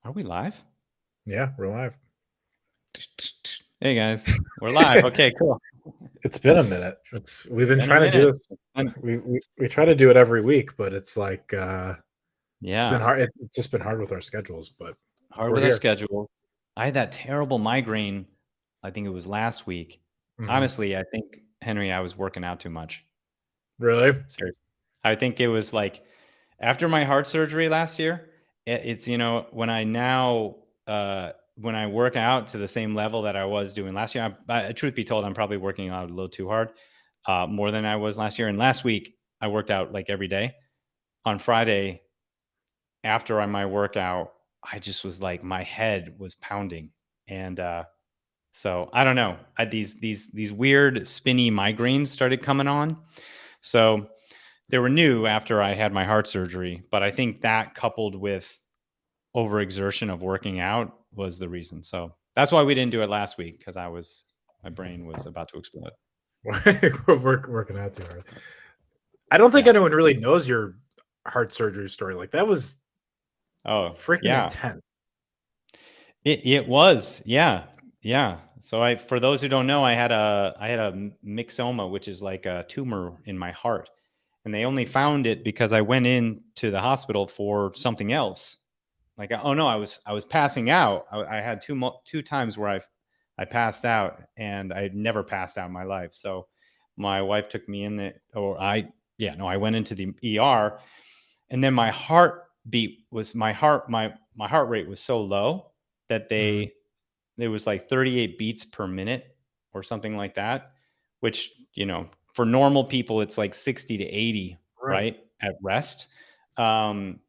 Are we live? Yeah, we're live. Hey guys, we're live. Okay, cool. It's been a minute. We've been Been a trying to do minute. this. And We try to do it every week, but it's like it's been yeah, hard. It's just been hard with our schedules, but hard we're with our here. schedule. I had that terrible migraine. I think it was last week. Hmm. Honestly, I think Henry, I was working out too much. Really? Seriously, I think it was like after my heart surgery last year. It's when I work out to the same level that I was doing last year. Truth be told, I'm probably working out a little too hard, more than I was last year. And last week, I worked out like every day. On Friday, after my workout, I just was like, my head was pounding, and so I don't know. These weird spinny migraines started coming on. So they were new after I had my heart surgery, but I think that coupled with overexertion of working out was the reason. So that's why we didn't do it last week, because my brain was about to explode. We're working out too hard. I don't think Yeah. anyone really knows your heart surgery story. Like that was Oh freaking yeah. intense. It was, yeah, yeah. So for those who don't know, I had a myxoma, which is like a tumor in my heart, and they only found it because I went into the hospital for something else. Like, oh no, I was passing out. I had two times where I passed out, and I had never passed out in my life. So my wife took me in the, or I, yeah, no, I went into the ER, and then my heart rate was so low that Mhm. it was like 38 beats per minute or something like that, which, for normal people it's like 60 to 80, Right. right, at rest. um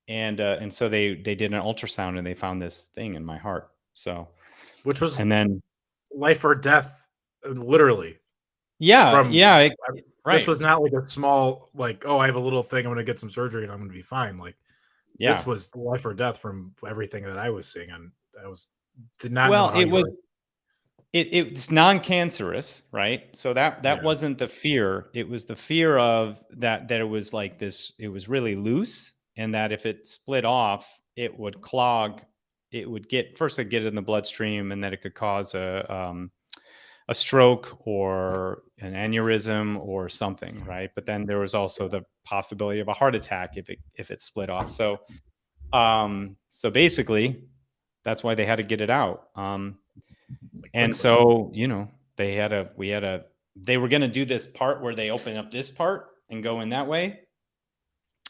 and so they did an ultrasound and they found this thing in my heart. So, Which was and then, life or death, literally. yeah, From yeah, this right, was not like a small, like, oh, I have a little thing. I'm going to get some surgery and I'm going to be fine. Like this yeah. was life or death from everything that I was seeing. And I did not know Well, how you were. it's non-cancerous, right? So that Yeah. wasn't the fear. It was the fear of that it was like this, it was really loose, and that if it split off, it would clog. It would get in the bloodstream, and that it could cause a stroke or an aneurysm or something, right? But then there was also the possibility of a heart attack if it split off. So basically, that's why they had to get it out. Like And quickly. so, they were going to do this part where they open up this part and go in that way.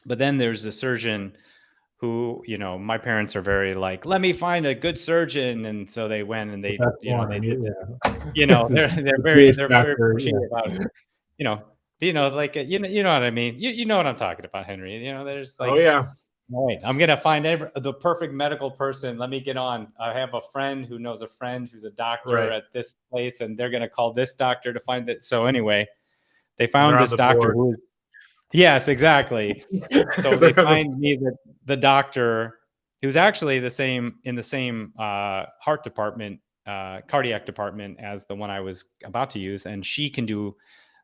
But then there's a surgeon who, my parents are very like, let me find a good surgeon. And so they went and The best they one. did, Yeah. It's a Jewish they're very doctor. pushy Yeah. about, you know, like, you know what I mean? You know what I'm talking about, Henry. There's Oh, like, yeah. all right, I'm gonna find the perfect medical person. Let me get on. I have a friend who knows a friend who's a doctor Right. at this place, and they're gonna call this doctor to find it. So anyway, they And they're found on this the doctor board. who is, yes, exactly. So they They're on find me the doctor who's actually in the same heart department, cardiac department as the one I was about to use, and she can do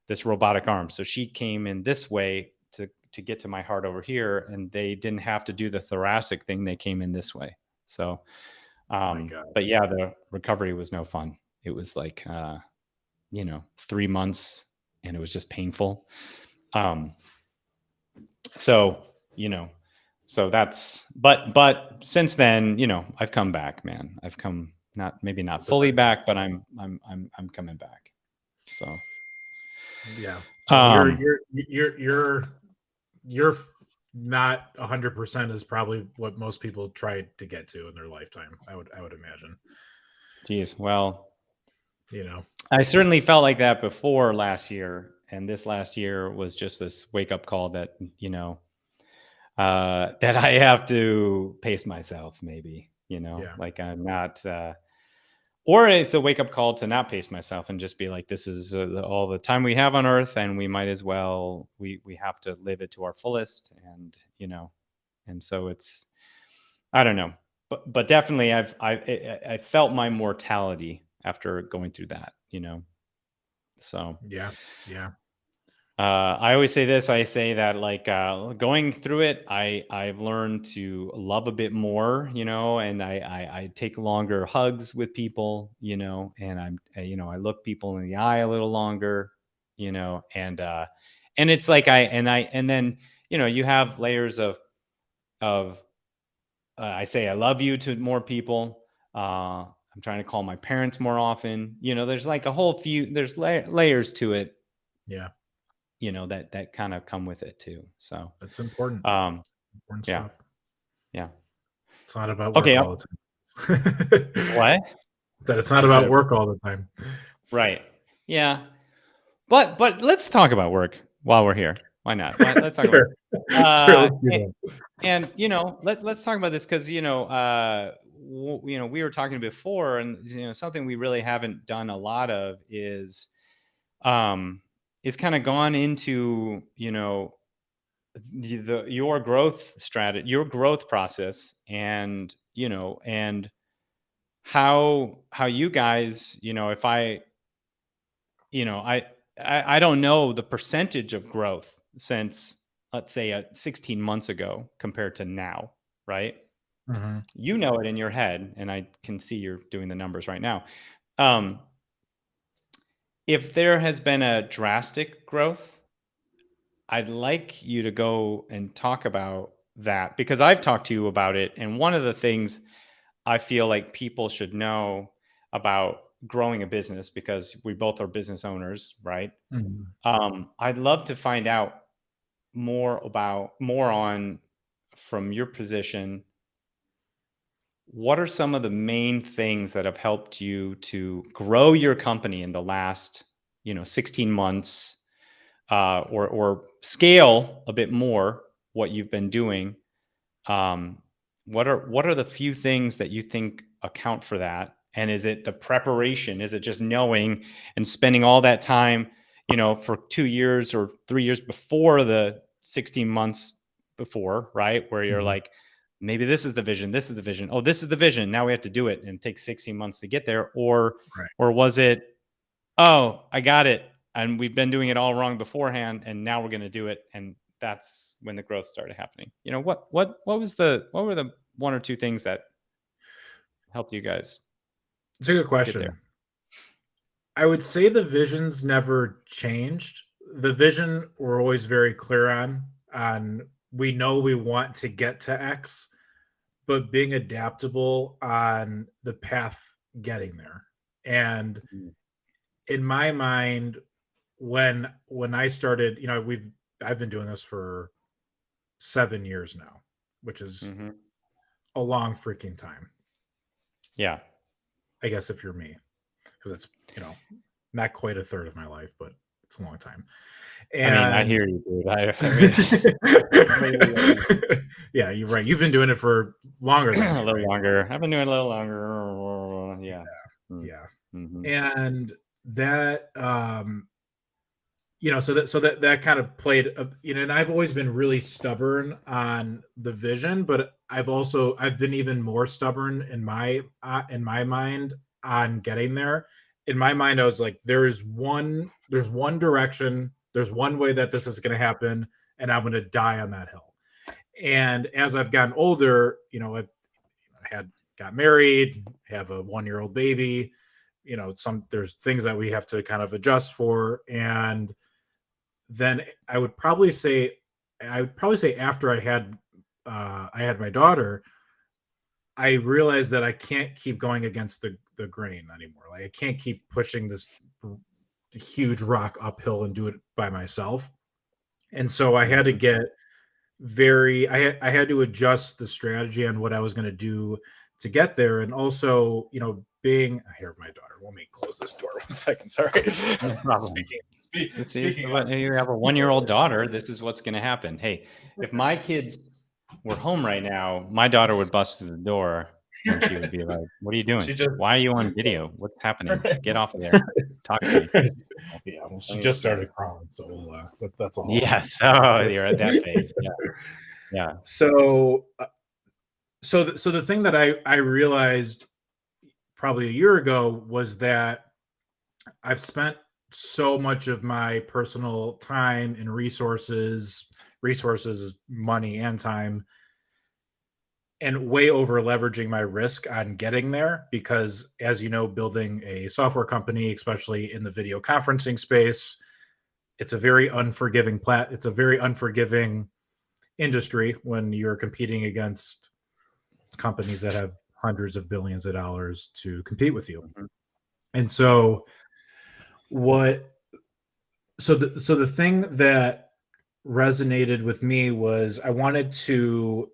this robotic arm. So she came in this way to get to my heart over here, and they didn't have to do the thoracic thing. They came in this way. So, my God. but yeah, the recovery was no fun. It was like, 3 months, and it was just painful. Um, so, you know, so that's, but since then, I've come back, man. I've come, not, maybe not fully back, but I'm coming back. So, Yeah. Well, um, you're not 100% is probably what most people try to get to in their lifetime. I would imagine. geez, well, You know. I certainly felt like that before last year, and this last year was just this wake up call that, that I have to pace myself. Maybe, Yeah. like I'm not, or it's a wake up call to not pace myself and just be like, this is all the time we have on Earth, and we might as well, we have to live it to our fullest, and so it's, I don't know, but definitely I felt my mortality after going through that. So, Yeah. Yeah. I always say this. I say that like going through it, I've learned to love a bit more, and I take longer hugs with people, and I look people in the eye a little longer, and it's like and then you have layers of I say I love you to more people. I'm trying to call my parents more often. There's like a whole few. There's layers to it, Yeah, that kind of come with it too. So, that's important. um, Important yeah, stuff. yeah. It's not about Okay. work all the time. What? It's not Is about it work all the time. right? Yeah. But let's talk about work while we're here. Why not? Let's talk about. Sure. Sure, Uh, let's do that. and let's talk about this because we were talking before, and something we really haven't done a lot of um is kind of gone into your growth strategy, your growth process, and how you guys, if I don't know the percentage of growth since, let's say, 16 months ago compared to now, right? Mhm. You know it in your head, and I can see you're doing the numbers right now. um if there has been a drastic growth, I'd like you to go and talk about that, because I've talked to you about it. And one of the things I feel like people should know about growing a business, because we both are business owners, right? Mhm. I'd love to find out more on, from your position, what are some of the main things that have helped you to grow your company in the last 16 months, or scale a bit more what you've been doing. um, what are the few things that you think account for that? And is it the preparation? Is it just knowing and spending all that time, for 2 years or 3 years before the 16 months before, right? Where you're Mhm. like, maybe this is the vision, this is the vision. Oh, this is the vision. Now we have to do it, and it takes 16 months to get there. Or Right. was it, oh, I got it, and we've been doing it all wrong beforehand, and now we're going to do it, and that's when the growth started happening. What were the one or two things that helped you guys It's a good get there? question. I would say the visions never changed. The vision we're always very clear on we know we want to get to X, but being adaptable on the path getting there. And Mhm. in my mind, when I started, I've been doing this for 7 years now, which is Mhm. a long freaking time. Yeah. I guess if you're me, because it's not quite a third of my life, but it's a long time. I mean, I And hear you, dude. I mean, way yeah, you're right. You've been doing it for longer than a me, little right? longer. I've been doing it a little longer. Yeah. Yeah. Mm-hmm. And that so that kind of played and I've always been really stubborn on the vision, but I've been even more stubborn in my mind on getting there. In my mind I was like, there's one direction, there's one way that this is going to happen, and I'm going to die on that hill. And as I've gotten older, I've had got married, have a 1-year-old baby, there's things that we have to kind of adjust for. And then I would probably say after I had my daughter, I realized that I can't keep going against the grain anymore. Like, I can't keep pushing this huge rock uphill and do it by myself. And so I had to Mm-hmm. get I had to adjust the strategy on what I was going to do to get there. And also, being I hear my daughter. Let me close this door 1 second. Sorry. No problem. Speaking of. You have a 1-year-old daughter. This is what's going to happen. Hey, if my kids were home right now, my daughter would bust through the door, and she would be like, "What are you doing? She just Why are you on video? What's happening? Get off of there. Talk to me." Yeah, well, Tell she me just what's next. started crawling, so that's a whole Yes. Oh, you're at that phase. Yeah. Yeah. So the thing that I realized probably a year ago was that I've spent so much of my personal time and resources is money and time, and way over leveraging my risk on getting there because, as you know, building a software company, especially in the video conferencing space, it's a very unforgiving industry when you're competing against companies that have hundreds of billions of dollars to compete with you. Mhm. And so what so the thing that resonated with me was I wanted to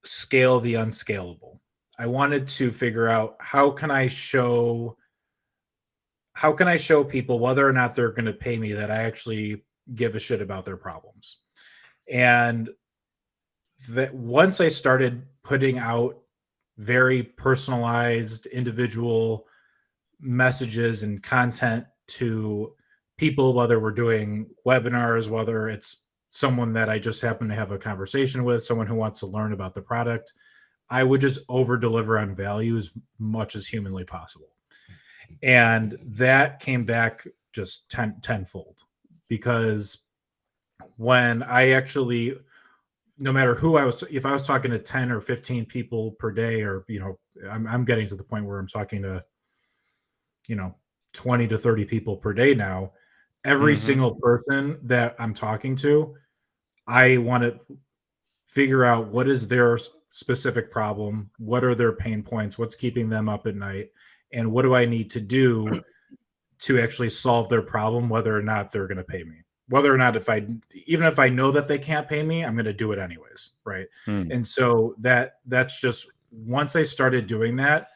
scale the unscalable. I wanted to figure out how can I show people whether or not they're going to pay me that I actually give a shit about their problems. And that once I started putting out very personalized individual messages and content to people, whether we're doing webinars, whether it's someone that I just happen to have a conversation with, someone who wants to learn about the product, I would just over deliver on value as much as humanly possible. And that came back just tenfold because when I actually, no matter who I was, if I was talking to 10 or 15 people per day, or, I'm getting to the point where I'm talking to, you know, 20 to 30 people per day now, every Mhm. single person that I'm talking to, I want to figure out what is their specific problem, what are their pain points, what's keeping them up at night, and what do I need to do to actually solve their problem, whether or not they're going to pay me. Whether or not, even if I know that they can't pay me, I'm going to do it anyways, right? Mm. And so that's just, once I started doing that,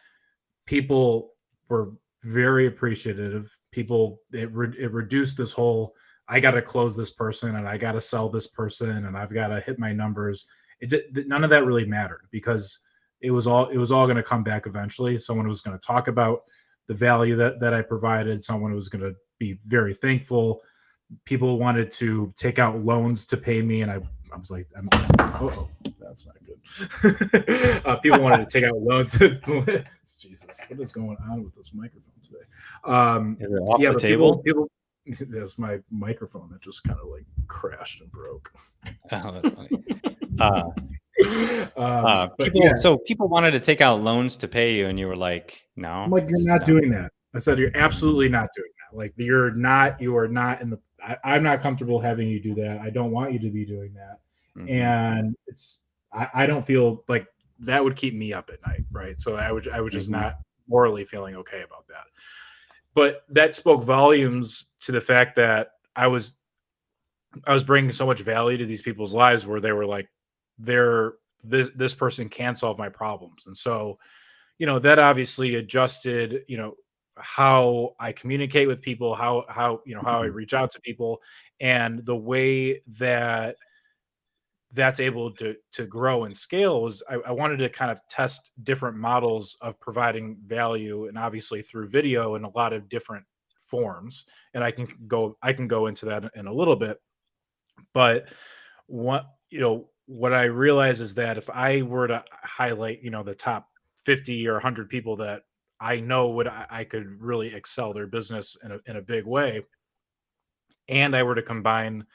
people were very appreciative. It reduced this whole, I got to close this person and I got to sell this person and I've got to hit my numbers. None of that really mattered because it was all going to come back eventually. Someone was going to talk about the value that I provided. Someone was going to be very thankful. People wanted to take out loans to pay me, and I was like, oh, that's not good. People wanted to take out loans. Jesus, what is going on with this microphone today? Is it off Yeah, the but table? people, there's my microphone that just kind of like crashed and broke. Oh, that's funny. Uh, But yeah, people wanted to take out loans to pay you, and you were like, I'm "No, like, you're it's not no." doing that. I said, you're absolutely not doing that. Like, you are not in the, I'm not comfortable having you do that. I don't want you to be doing that. Mhm. And I don't feel like that would keep me up at night. Right. So I was just Mhm. not morally feeling okay about that. But that spoke volumes to the fact that I was bringing so much value to these people's lives where they were like, this person can solve my problems. And so, that obviously adjusted, how I communicate with people, how I Mhm. reach out to people, and the way that that's able to grow and scale was I wanted to kind of test different models of providing value, and obviously through video in a lot of different forms. And I can go into that in a little bit, but what I realize is that if I were to highlight, the top 50 or 100 people that I know I could really excel their business in a big way, and I were to combine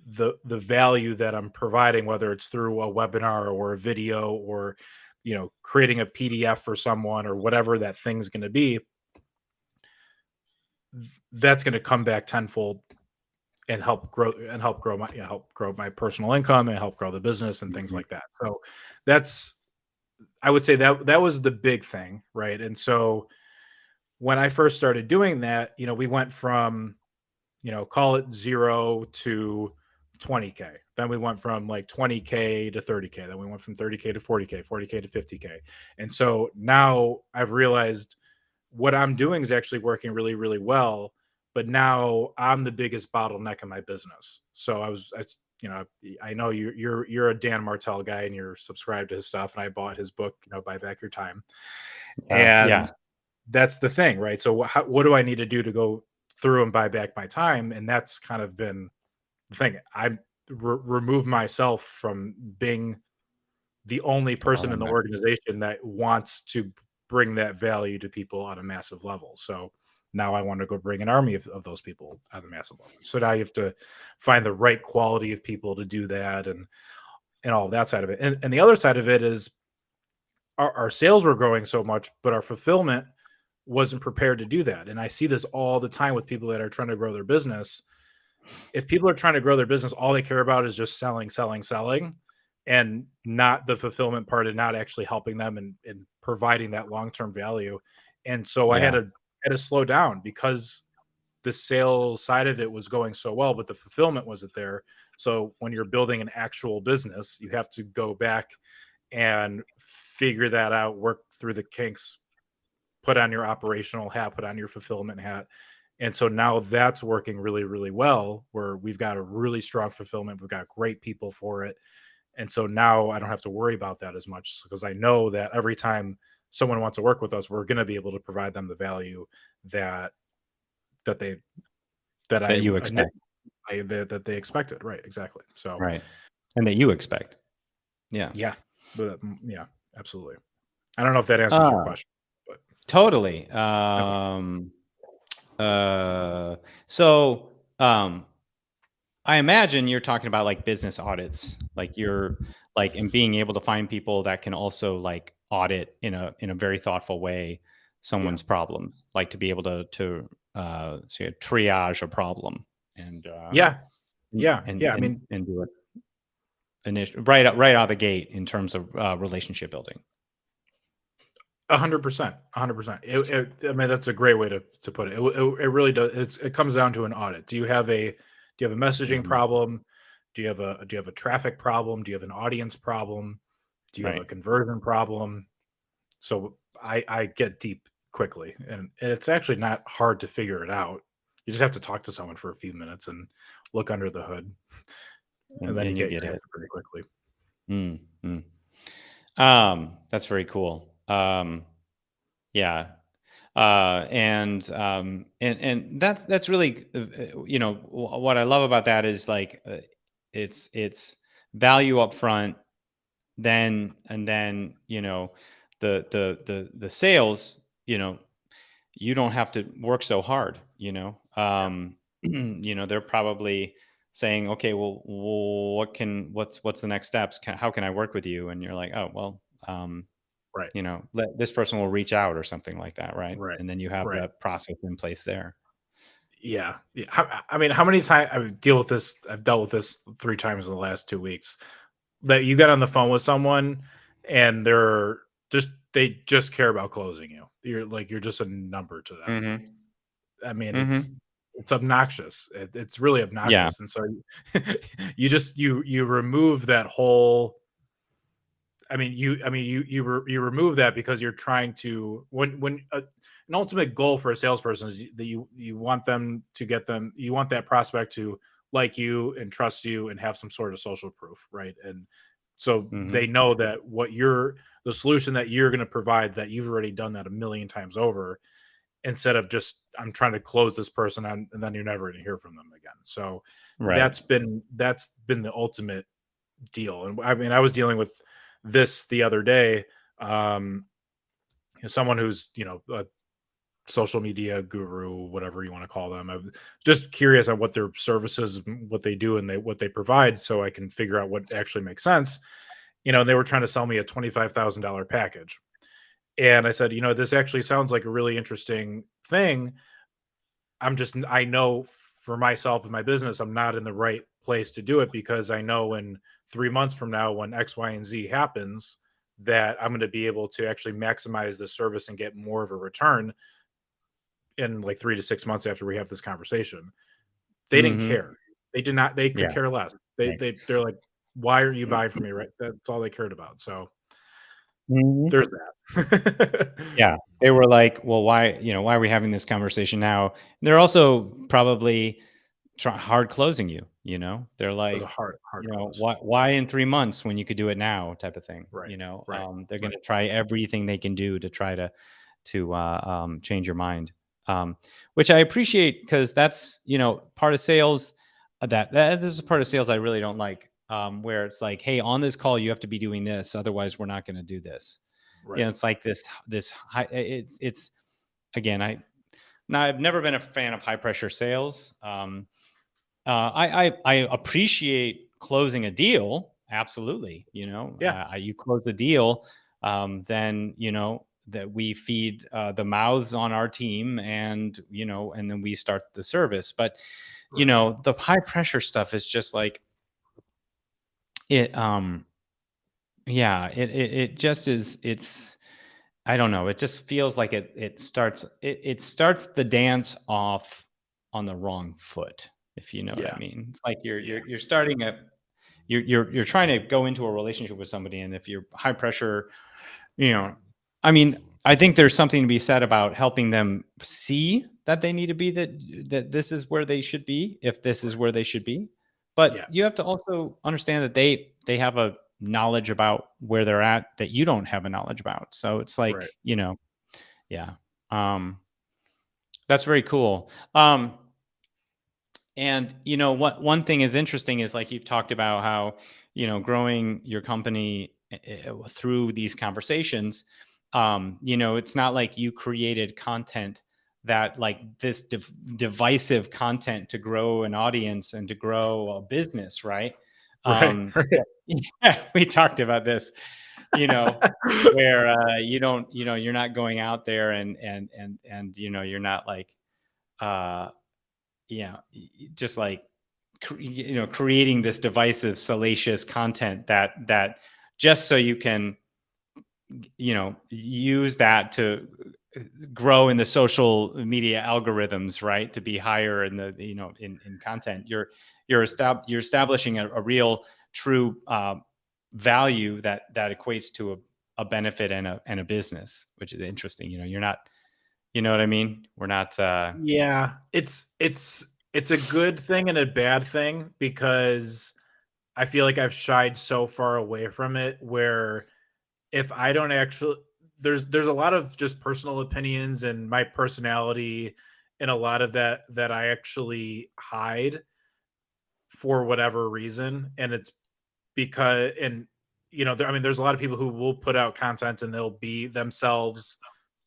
the value that I'm providing, whether it's through a webinar or a video or creating a PDF for someone or whatever that thing's going to be, that's going to come back tenfold and help grow my personal income and help grow the business and things Mhm. like that. So that's I would say that was the big thing, right? And so when I first started doing that, we went from, call it 0 to 20K. Then we went from like 20K to 30K. Then we went from 30K to 40K, 40K to 50K. And so now I've realized what I'm doing is actually working really, really well. But now I'm the biggest bottleneck in my business. So I know you're a Dan Martell guy and you're subscribed to his stuff, and I bought his book, Buy Back Your Time, and Yeah. that's the thing, right? So what do I need to do to go through and buy back my time? And that's kind of been the thing. Remove myself from being the only person in the Bottleneck. organization that wants to bring that value to people on a massive level. So Now I want to go bring an army of those people on the massive level. So now you have to find the right quality of people to do that, and all of that side of it. And the other side of it is our sales were growing so much, but our fulfillment wasn't prepared to do that. And I see this all the time with people that are trying to grow their business. If people are trying to grow their business, all they care about is just selling, selling, selling, and not the fulfillment part, and not actually helping them and providing that long-term value. And so I Yeah. had to slow down because the sales side of it was going so well, but the fulfillment wasn't there. So when you're building an actual business, you have to go back and figure that out, work through the kinks, put on your operational hat, put on your fulfillment hat. And so now that's working really, really well, where we've got a really strong fulfillment. We've got great people for it. And so now I don't have to worry about that as much because I know that every time someone wants to work with us, we're going to be able to provide them the value that that they that That you expect. that they expected. Right. Exactly. So Right. And that you expect. Yeah. yeah, yeah, absolutely. I don't know if that answers your question, but Totally. okay. So I imagine you're talking about like business audits, like you're like and being able to find people that can also like audit in a very thoughtful way Yeah. someone's problems, like to be able to say triage a problem and Yeah. Yeah. Yeah. I mean, and do it right out of the gate in terms of relationship building. 100%, 100%. I mean, that's a great way to put it. It really does. It comes down to an audit. Do you have a messaging Mhm. problem? Do you have a traffic problem? Do you have an audience problem? Do you have a Right. conversion problem? So I get deep quickly, and it's actually not hard to figure it out. You just have to talk to someone for a few minutes and look under the hood, and then you And you get get your it. answer pretty quickly. Mm, mm. That's very cool. Yeah. And that's really, what I love about that is like, it's value up front, then, the sales, you don't have to work so hard, Yeah. they're probably saying, okay, well, what's the next steps? How can I work with you? And you're like, oh, well, Right. this person will reach out or something like that, right? Right. And then you have Right. that process in place there. Yeah. Yeah. I mean, how many times I've deal with this? I've dealt with this 3 times in the last 2 weeks. That you get on the phone with someone and they just care about closing you. You're just a number to them. Mhm. I mean, Mhm. it's obnoxious. It's really Yeah. obnoxious, and so you remove that whole. You remove that because you're trying to when an ultimate goal for a salesperson is that you want them to get them you want that prospect to like you and trust you and have some sort of social proof, right? And so they Mhm. know that the solution that you're going to provide, that you've already done that a million times over, instead of just I'm trying to close this person on and then you're never going to hear from them again. So Right. that's been the ultimate deal. And I mean, I was dealing with this the other day. Um, someone who's a social media guru, whatever you want to call them. I'm just curious on what their services, what they do, and what they provide, so I can figure out what actually makes sense. And they were trying to sell me a $25,000 package, and I said, this actually sounds like a really interesting thing. I know for myself and my business, I'm not in the right place to do it because I know in 3 months from now, when X, Y, and Z happens, that I'm going to be able to actually maximize the service and get more of a return in like 3 to 6 months after we have this conversation. They didn't Mhm. care. They did not. They could Yeah. care less. They Right. they they're like, why are you buying from me? Right. That's all they cared about. So Mhm. there's that. Yeah. They were like, "Well, why are we having this conversation now?" They're also probably hard closing you, They're It was a like, hard close. why in 3 months when you could do it now type of thing, Right. Right. They're Right. gonna try everything they can do to try to change your mind, which I appreciate because that's, part of sales, that this is a part of sales I really don't like, where it's like, "Hey, on this call, you have to be doing this, otherwise we're not gonna do this." Right. It's like this high, it's again, I Now, I've never been a fan of high pressure sales. I appreciate closing a deal. Absolutely. Yeah, You close a deal, then, that we feed the mouths on our team, and, and then we start the service. But, right. the high pressure stuff is just like it. Yeah, it just is. I don't know. It just feels like it starts the dance off on the wrong foot, if you know what I Yeah, mean. It's like yeah, you're starting a you're trying to go into a relationship with somebody, and if you're high pressure, you know, I mean, I think there's something to be said about helping them see that they need to be that this is where they should be, if this is right. where they should be. But Yeah, you have to also understand that they have a knowledge about where they're at that you don't have a knowledge about. So it's like, right. yeah. Um, that's very cool. And what one thing is interesting is, like, you've talked about how growing your company through these conversations. It's not like you created content that, like, this divisive content to grow an audience and to grow a business, right? Right, right. That, yeah, we talked about this. Where you don't, you're not going out there and you're not like uh just like creating this divisive, salacious content that just so you can use that to grow in the social media algorithms, right? To be higher in the in content. You're establishing a real true value that equates to a benefit and a business, which is interesting. You're not, you know what I mean? We're not Yeah, it's a good thing and a bad thing because I feel like I've shied so far away from it where if I don't actually there's a lot of just personal opinions and my personality and a lot of that I actually hide for whatever reason, and it's because and I mean there's a lot of people who will put out content and they'll be themselves,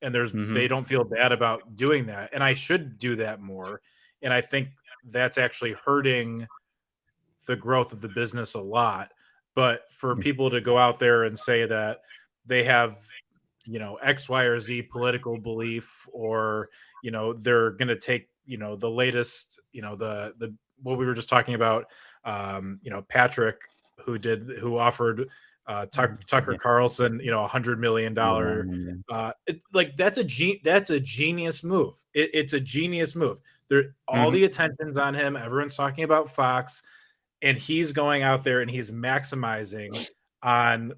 and they mhm. don't feel bad about doing that, and I should do that more, and I think that's actually hurting the growth of the business a lot. But for people to go out there and say that they have, X, Y, or Z political belief, or, they're going to take, the latest, the, what we were just talking about, Patrick, who offered Tucker Yeah. Carlson, $100 million. Yeah. Like that's a genius move. It's a genius move. There, all Mhm. the attention's on him. Everyone's talking about Fox, and he's going out there and he's maximizing on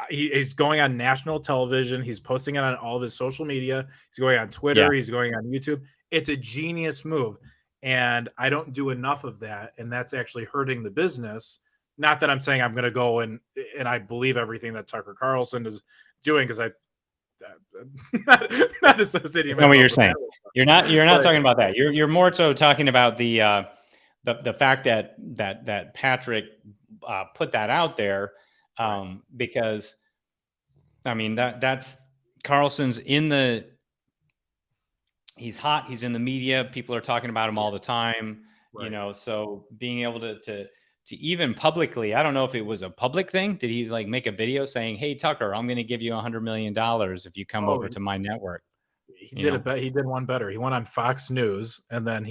he's going on national television, he's posting it on all of his social media, he's going on Yeah. Twitter, he's going on YouTube. It's a genius move, and I don't do enough of that, and that's actually hurting the business. Not that I'm saying I'm going to go and I believe everything that Tucker Carlson is doing, because I not associating I know what myself you're with that, saying. You're not but talking about that. You're more so talking about the fact that Patrick put that out there, right, because I mean that's Carlson's he's hot, he's in the media, people are talking about him yeah, all the time, right. so being able to even publicly, I don't know if it was a public thing. Did he like make a video saying, "Hey Tucker, I'm going to give you $100 million if you come Oh, over to my network"? he You did know. it. He did one better. He went on Fox News, and then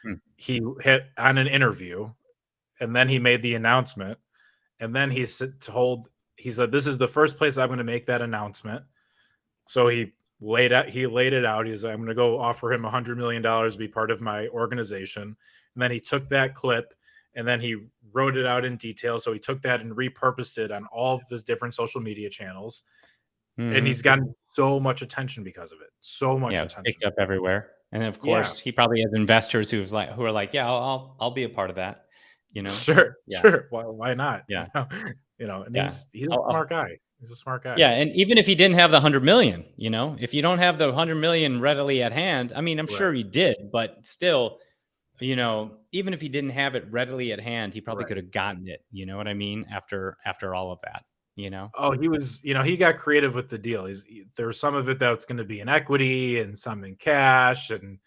Hmm. he hit on an interview, and then he made the announcement, and then he said, "This is the first place I'm going to make that announcement." So he laid it out. He was like, "I'm going to go offer him $100 million to be part of my organization," and then he took that clip and then he wrote it out in detail. So he took that and repurposed it on all of his different social media channels, and he's Mhm. gotten so much attention because of it. So much Yeah, it's attention. picked up everywhere, and of Yeah. course, he probably has investors who are like, "Yeah, I'll be a part of that," you know? Sure, Yeah, sure. Why not? yeah, And yeah. he's a I'll smart guy. He's a smart guy. Yeah, and even if he didn't have the 100 million, if you don't have the 100 million readily at hand, I mean, I'm Right, sure he did, but still, even if he didn't have it readily at hand, he probably right. could have gotten it. You know what I mean? After all of that, you know? Oh, he was, he got creative with the deal. There's some of it that's going to be in equity and some in cash, and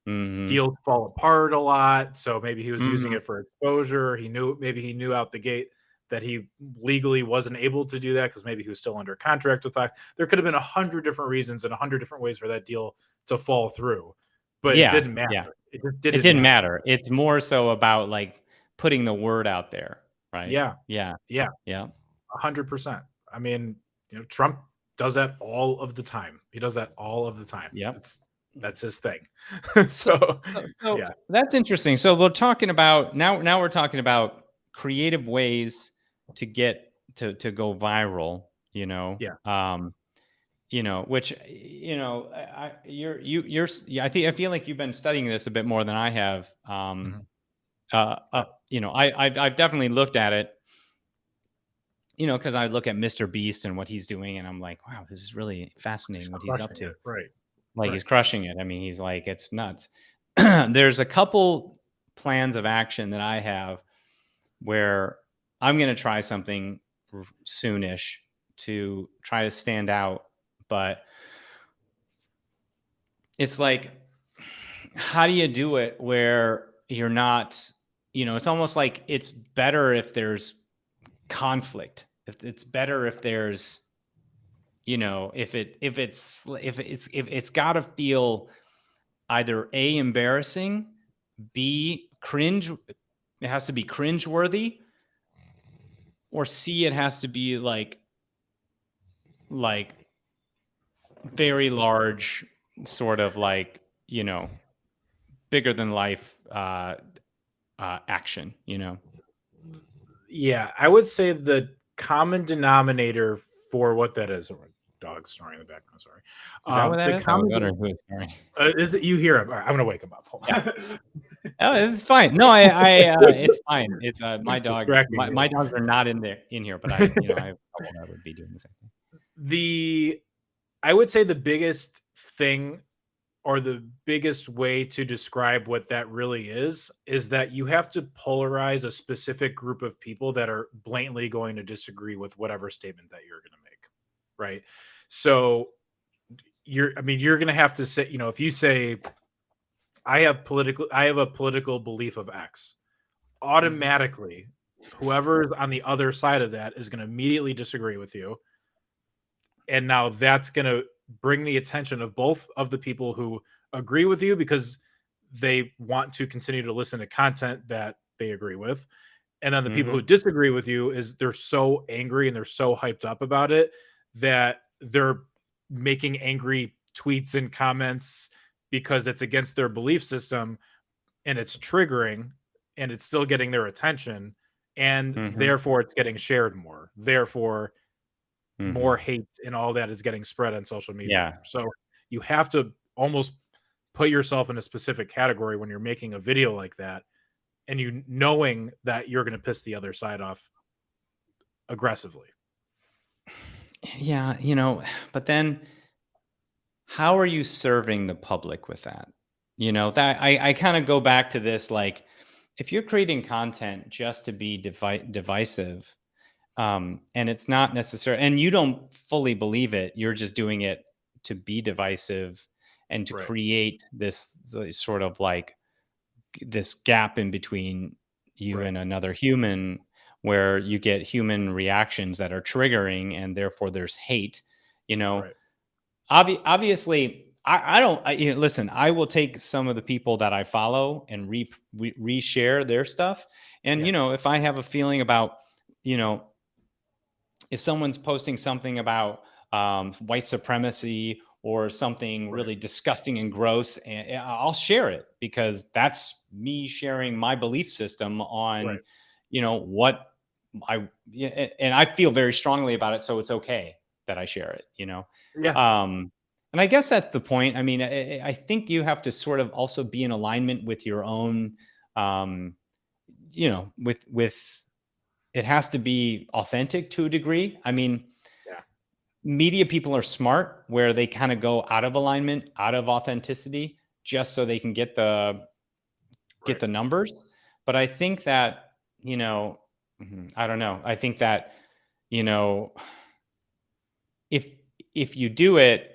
Mhm. deals fall apart a lot. So maybe he was using Mhm. it for exposure. Maybe he knew out the gate that he legally wasn't able to do that because maybe he was still under contract with Fox. There could have been 100 different reasons and 100 different ways for that deal to fall through, but it Yeah, didn't yeah. matter. It just It didn't didn't matter. matter. It's more so about, like, putting the word out there, right? Yeah, Yeah, yeah, yeah, 100%. I mean, Trump does that all of the time. He does that all of the time. yep. That's his thing. So So, so yeah. that's interesting. So we're talking about now we're talking about creative ways to get to go viral, Yeah. which yeah, I feel like you've been studying this a bit more than I have. Mhm. I've definitely looked at it, because I look at Mr. Beast and what he's doing, and I'm like, wow, this is really He's fascinating what he's up crushing to. it. Right. Like, he's Right. crushing it. I mean, he's like, it's nuts. There's a couple plans of action that I have where I'm going to try something soonish to try to stand out, but it's like, how do you do it where you're not, it's almost like it's better if there's conflict. If it's better if there's, if it's got to feel either A, embarrassing, B, cringe. It has to be cringe worthy, or C, it has to be like very large, sort of like, bigger than life action. Yeah, I would say the common denominator for what that is. Oh, my dog snoring in the background. Sorry. Is that what that The is? I was common wondering who is snoring. is it you hear him? All right, I'm gonna wake him up. Hold Yeah. on. Oh, it's fine. No, it's fine. It's my dog. Distracting My, me. my dogs are not in here, but I have a couple that would be doing the same thing. The I would say the biggest thing or the biggest way to describe what that really is that you have to polarize a specific group of people that are blatantly going to disagree with whatever statement that you're going to make, right? So you're going to have to say, if you say I have a political belief of X, automatically whoever's on the other side of that is going to immediately disagree with you, and now that's going to bring the attention of both of the people who agree with you because they want to continue to listen to content that they agree with, and then the people Mm-hmm. who disagree with you is they're so angry and they're so hyped up about it that they're making angry tweets and comments because it's against their belief system, and it's triggering, and it's still getting their attention, and Mm-hmm. therefore it's getting shared more, therefore Mm-hmm. more hate and all that is getting spread on social media Yeah. more. So you have to almost put yourself in a specific category when you're making a video like that, and you knowing that you're going to piss the other side off aggressively. Yeah, but then how are you serving the public with that? That I kind of go back to this, like, if you're creating content just to be divisive, and it's not necessary, and you don't fully believe it, you're just doing it to be divisive and to Right. create this sort of like this gap in between you Right. and another human, where you get human reactions that are triggering, and therefore there's hate. you know Right. Obviously, I don't. Listen, I will take some of the people that I follow and reshare their stuff. And Yeah. if I have a feeling about, you know, if someone's posting something about white supremacy or something Right. really disgusting and gross, and I'll share it because that's me sharing my belief system on, Right. what and I feel very strongly about it, so it's okay that I share it. Yeah. And I guess that's the point. I mean, I think you have to sort of also be in alignment with your own, um, with it has to be authentic to a degree. I mean, Yeah. media people are smart where they kind of go out of alignment, out of authenticity, just so they can get Right. the numbers. But I think that, I don't know. I think that you know, if you do it,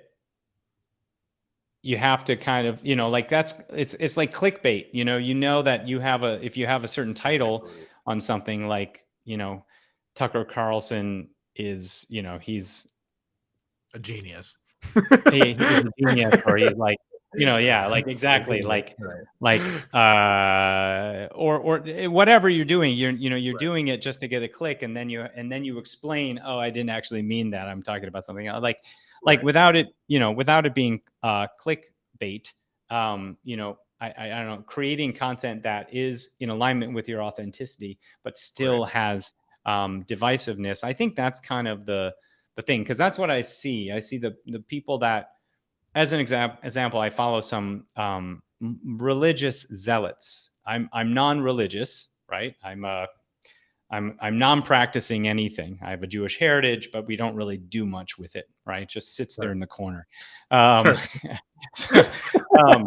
you have to kind of, like it's like clickbait, that you have if you have a certain title Exactly. on something like, Tucker Carlson is, he's A genius. he's a genius, or he's like, yeah, like exactly, or whatever you're doing, you're Right. doing it just to get a click, and then you explain, oh, I didn't actually mean that, I'm talking about something else, like Right. without it being clickbait. I don't know, creating content that is in alignment with your authenticity, but still has divisiveness. I think that's kind of the thing, because that's what I see. I see the people that, as an example, I follow some religious zealots. I'm non-religious, right? I'm non-practicing anything. I have a Jewish heritage, but we don't really do much with it, right? It just sits there Right. in the corner. Sure. Um,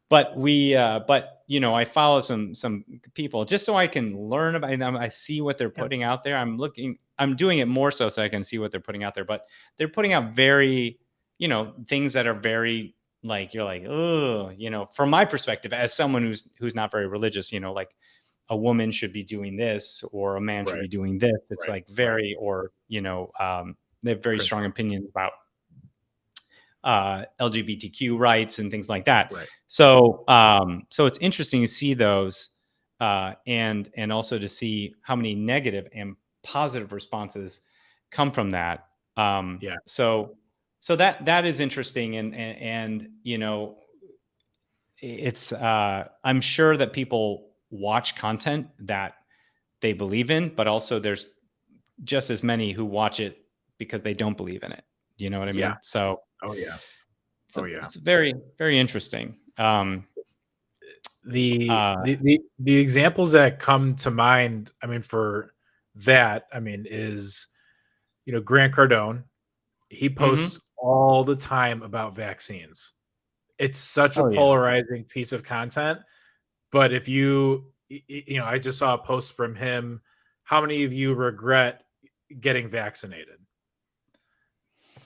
but I follow some people just so I can learn about them. I see what they're putting out there. I'm doing it more so I can see what they're putting out there. But they're putting out very, things that are very, like, you're like, oh, from my perspective, as someone who's not very religious, like, a woman should be doing this, or a man should Right. be doing this. It's Right. like very, or they have very strong opinions about LGBTQ rights and things like that. Right. So it's interesting to see those, and also to see how many negative and positive responses come from that. Yeah. So that is interesting, and it's I'm sure that people watch content that they believe in, but also there's just as many who watch it because they don't believe in it. You know what I Yeah. mean? So Oh yeah. so Oh yeah. it's very, very interesting. The examples that come to mind, I mean, for that, I mean, is, Grant Cardone. He Mhm. posts all the time about vaccines. It's such a Oh, yeah. polarizing piece of content. But if I just saw a post from him. How many of you regret getting vaccinated?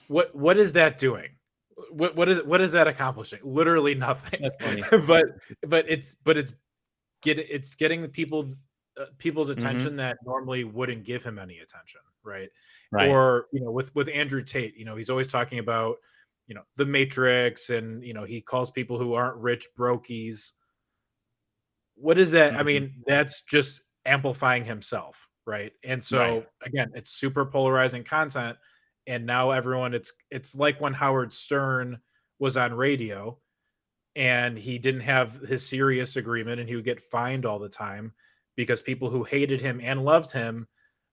What is that doing? What is that accomplishing? Literally nothing. That's funny. but it's getting the people's Mhm. attention that normally wouldn't give him any attention, right? Right. Or with Andrew Tate, he's always talking about the Matrix, and he calls people who aren't rich brokies. What is that? I Mhm. mean, that's just amplifying himself, right? And Right. so again, it's super polarizing content, and now everyone, it's like when Howard Stern was on radio and he didn't have his Sirius agreement, and he would get fined all the time because people who hated him and loved him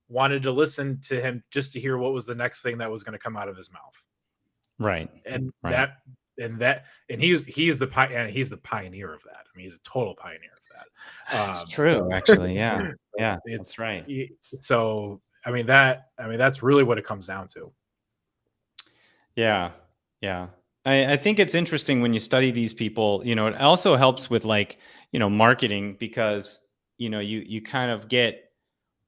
wanted to listen to him just to hear what was the next thing that was going to come out of his mouth. Right. And Right. he's the pioneer of that. I mean, he's a total pioneer of that. It's true, actually. Yeah. Yeah, It's that's right. so that's really what it comes down to. Yeah. Yeah. I think it's interesting when you study these people, it also helps with, like, marketing, because, you kind of get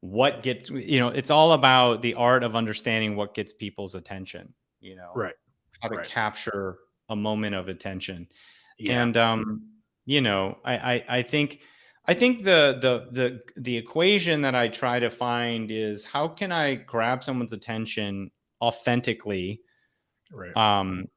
what gets, it's all about the art of understanding what gets people's attention, Right. how to Right. capture a moment of attention. Yeah. And I think the equation that I try to find is, how can I grab someone's attention authentically, Right. um,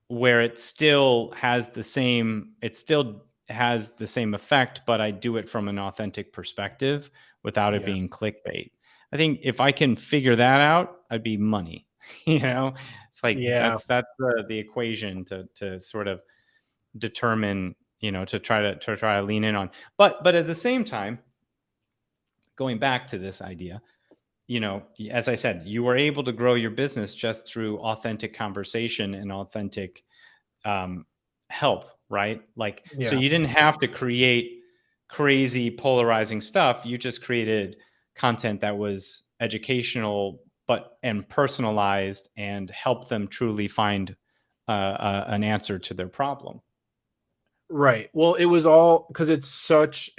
where it still has the same effect, but I do it from an authentic perspective without it Yeah. being clickbait. I think if I can figure that out, I'd be money. It's like Yeah. that's the equation to sort of determine, to try to lean in on. But at the same time, going back to this idea, as I said, you were able to grow your business just through authentic conversation and authentic um, help, right? Like, so Yeah. you didn't have to create crazy polarizing stuff. You just created content that was educational, and personalized, and help them truly find an answer to their problem. Right. Well, it was all because it's such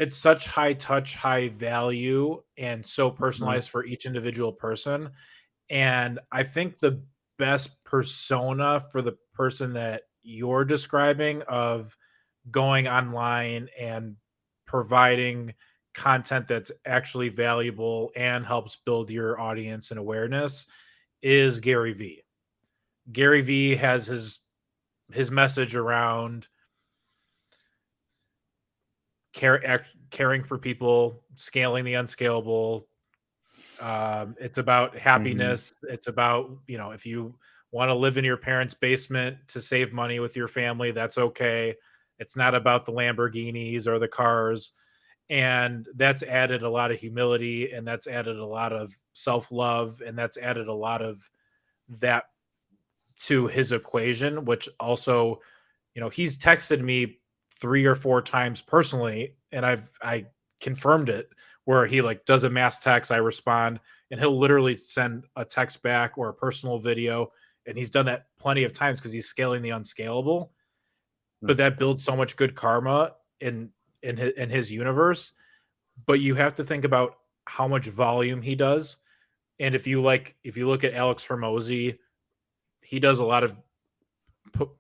high touch, high value, and so Mhm. personalized for each individual person. And I think the best persona for the person that you're describing of going online and providing content that's actually valuable and helps build your audience and awareness is Gary Vee. Gary Vee has his message around caring for people, scaling the unscalable. It's about Mhm. happiness. It's about, if you want to live in your parents' basement to save money with your family, that's okay. It's not about the Lamborghinis or the cars. And that's added a lot of humility, and that's added a lot of self love, and that's added a lot of that to his equation, which also, he's texted me 3 or 4 times personally, and I confirmed it, where he like does a mass text, I respond, and he'll literally send a text back or a personal video, and he's done that plenty of times because he's scaling the unscalable. But Mm. that builds so much good karma in his universe. But you have to think about how much volume he does. And if you look at Alex Hermosi, he does a lot of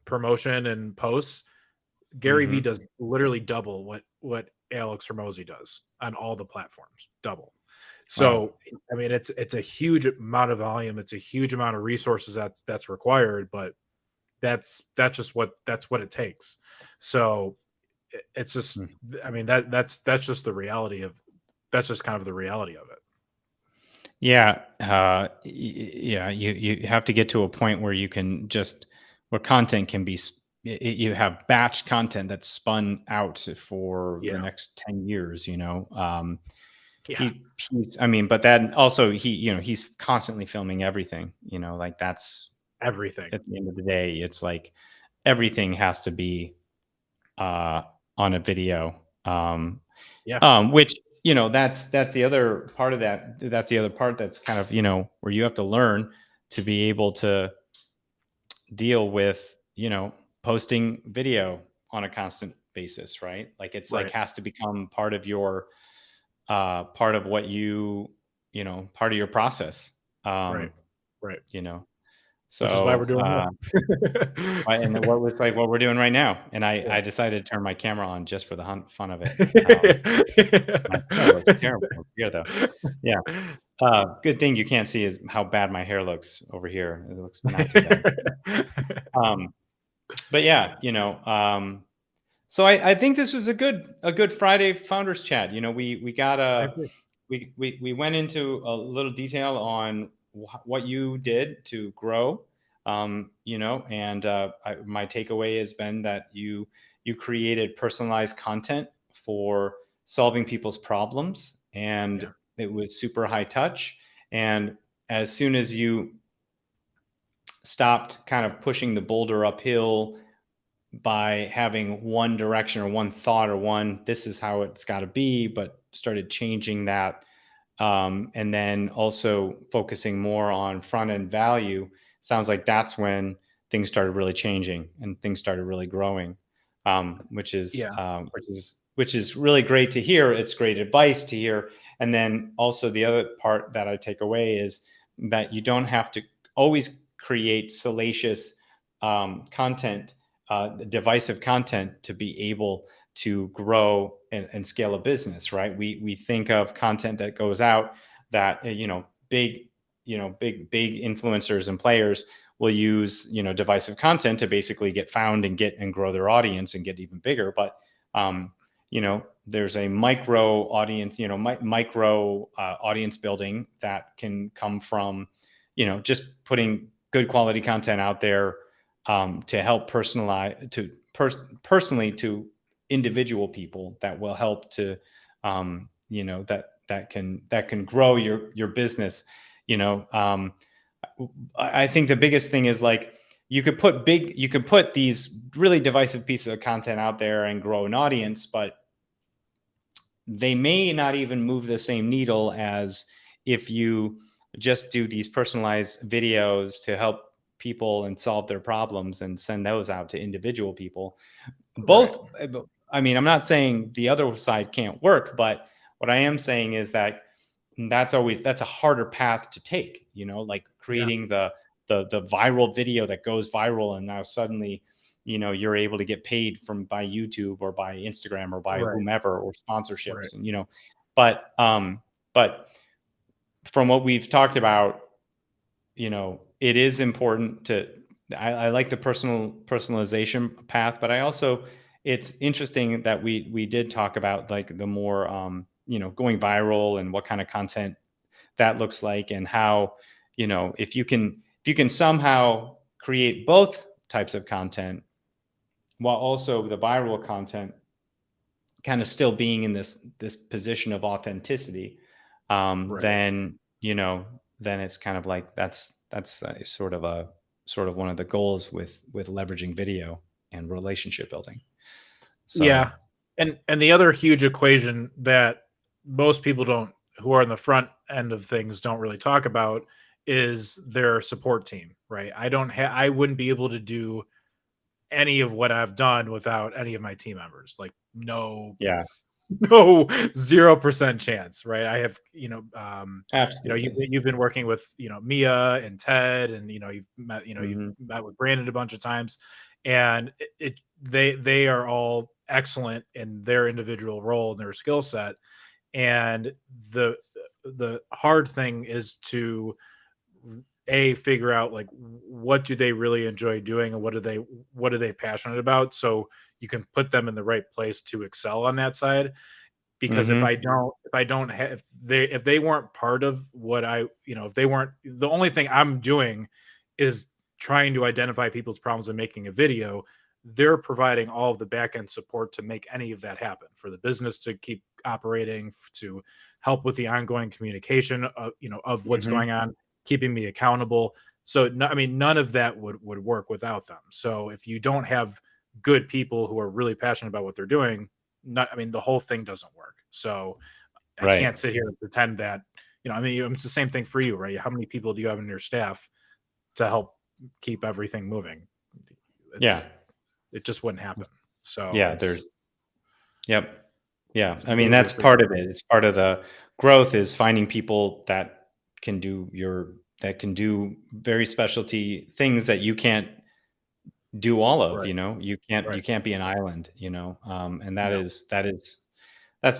promotion and posts. Gary Vee Mhm. does literally double what Alex Hermosi does on all the platforms, double. Wow. So I mean, it's a huge amount of volume, it's a huge amount of resources that's required, but that's what it takes. So it's just, Mm. I mean, that's just the reality of that's just kind of the reality of it. Yeah, yeah. You have to get to a point where you can just where content can be. You have batch content that's spun out for the Yeah, next 10 years. yeah, He's. I mean, but then also he's constantly filming everything. Like that's everything. at the end of the day, it's like everything has to be uh, on a video. Yeah, Which that's the other part of that. That's the other part that's kind of where you have to learn to be able to deal with posting video on a constant basis, right? Like it's like right, has to become part of your part of what part of your process. right, Um, right. you know, Which is why we're so doing and then what was like what we're doing right now, and I Yeah. decided to turn my camera on just for the fun of it. My hair looks terrible over here, though. Yeah. Good thing you can't see is how bad my hair looks over here. It looks not too bad. Um, but yeah, so I think this was a good Friday founders chat. We got I a agree. we went into a little detail on what you did to grow. And my takeaway has been that you created personalized content for solving people's problems, and Yeah, it was super high touch. And as soon as you stopped kind of pushing the boulder uphill by having one direction or one thought or one this is how it's got to be, but started changing that, and then also focusing more on front end value, sounds like that's when things started really changing and things started really growing, which is yeah, which is really great to hear. It's great advice to hear. And then also the other part that I take away is that you don't have to always create salacious content, divisive content to be able to grow and scale a business, right? We think of content that goes out that big influencers and players will use divisive content to basically get found and get and grow their audience and get even bigger. But there's a micro audience, micro audience building that can come from just putting good quality content out there, to help personalize personally to individual people that will help to that can grow your business. you know um, I think the biggest thing is like you could put these really divisive pieces of content out there and grow an audience, but they may not even move the same needle as if you just do these personalized videos to help people and solve their problems and send those out to individual people. Both, I mean, I'm not saying the other side can't work, but what I am saying is that that's a harder path to take, you know, like creating the viral video that goes viral, and now suddenly, you know, you're able to get paid by YouTube or by Instagram or by whomever, or sponsorships, and, you know, but from what we've talked about, you know, it is important to, I like the personalization path, but I also, it's interesting that we did talk about like the more, you know, going viral and what kind of content that looks like, and how, you know, if you can somehow create both types of content while also the viral content kind of still being in this position of authenticity, then, you know, then it's kind of like that's sort of one of the goals with leveraging video and relationship building. So, yeah. And the other huge equation that most people who are on the front end of things don't really talk about is their support team, right? I wouldn't be able to do any of what I've done without any of my team members. Like, no, 0% chance, right? I have, you know, absolutely. you know, you've been working with, you know, Mia and Ted, and, you know, you've met with Brandon a bunch of times, and they are all excellent in their individual role and their skill set. And the hard thing is to figure out like what do they really enjoy doing, and what are they passionate about, so you can put them in the right place to excel on that side. Because if they weren't part of what if they weren't, the only thing I'm doing is trying to identify people's problems and making a video, they're providing all of the back end support to make any of that happen, for the business to keep operating, to help with the ongoing communication of what's going on, keeping me accountable. So I mean, none of that would work without them. So if you don't have good people who are really passionate about what they're doing, the whole thing doesn't work. So I can't sit here and pretend that, I mean, it's the same thing for you, right? How many people do you have in your staff to help keep everything moving? It just wouldn't happen. So I mean, that's part of it. It's part of the growth, is finding people that can do very specialty things that you can't do all of. You know, you can't be an island, and that's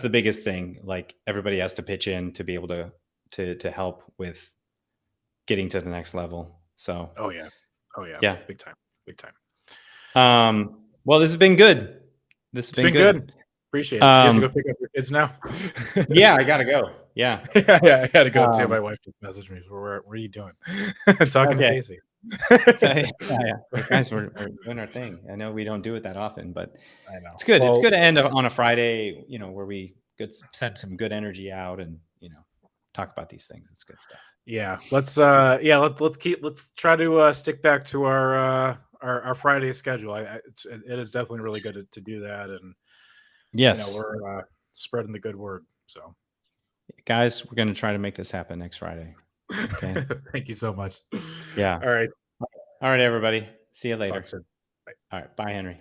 the biggest thing. Like, everybody has to pitch in to be able to help with getting to the next level. So big time. Well, this has been good. It's been good. Appreciate it. You have to go pick up your kids now. Yeah, I gotta go. Yeah, I gotta go too. My wife just messaged me. Where are you doing? Talking to Casey. Guys, we're doing our thing. I know we don't do it that often, but I know it's good. It's good to end on a Friday, where we send some good energy out and talk about these things. It's good stuff. Yeah, let's try to stick back to our Friday schedule. It is definitely really good to do that, and yes, we're spreading the good word. So, guys, we're going to try to make this happen next Friday. Okay. Thank you so much. Yeah. All right, everybody. See you later. Talk soon. Bye. All right. Bye, Henry.